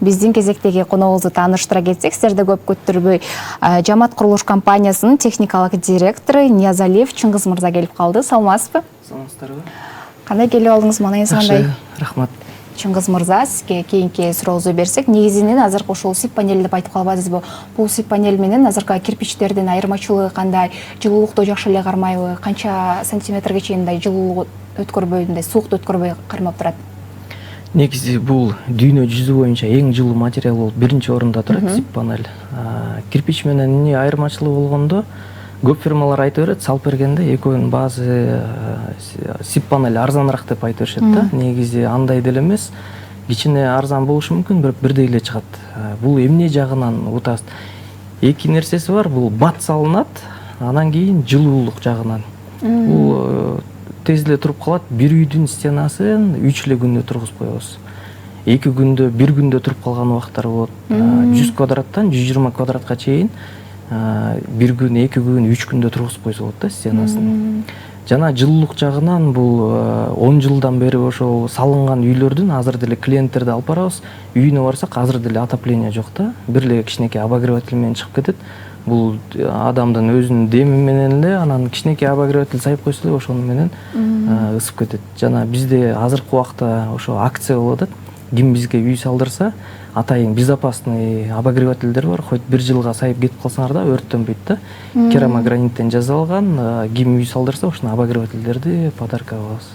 биздин кезектеги коногубузду тааныштыра кетсек, сиздерди көп күттүрбөй, Жамат курулуш компаниясынын техникалык директору Ниязалиев Чыңгыз мырза келип калды. Саламатсызбы? Саламатсыздарбы? Кандай келип алдыңыз, мааңыз кандай? Рахмат. Чыңгыз мырза, сизге кийинки сурообузду берсек, негизинен азыркы ушул СИП панель деп айтып калбадыңызбы? Бул СИП панель менен азыркы кирпичтердин айырмачылыгы кандай? Жылуулукту жакшы эле кармайбы? Канча сантиметрге чейин өткөрбөй, мындай суукту өткөрбөй кармап турат? Негизи бул дүйнө жүзү боюнча эң жылуу материал болуп биринчи орунда турат СИП панель. Кирпич менен эмне айырмачылыгы болгондо, көп фирмалар айтып берет, салып бергенде экөөнүн баасы СИП панель арзаныраак деп айтып беришет да. Негизи андай деле эмес, кичине арзан болушу мүмкүн, бирок бирдей эле чыгат. Бул эмне жагынан утасыз? Эки нерсеси бар, бул бат салынат, анан кийин жылуулук жагынан. Бул тез эле туруп калат. Бир үйдүн стенасын 3 эле күндө тургузуп коебуз. 2 күндө, 1 күндө туруп калган убактар болот. 100 квадраттан 120 квадратка чейин 1 күн, 2 күн, 3 күндө тургузуп койсо болот да стенасын. Жана жылуулук жагынан бул 10 жылдан бери ошо салынган үйлөрдүн азыр деле клиенттерди алып барабыз. Үйүнө барсак, азыр деле отопление жок да. Бир эле кичинекей обогреватель менен чыгып кетет. Бул адамдын өзүнүн деми менен эле, анан кичинекей обогреватель сайып койсо эле ошону менен ысып кетет. Жана бизде азыркы убакта ошо акция болуп атат. Ким бизге үй салдырса, атайын безопасный обогревательдер бар. Хоть 1 жылга сайып кетип калсаңар да өрттөнбөйт да. Керамограниттен жасалган, ким үй салдырса, ошону обогревательдерди подарка алабыз.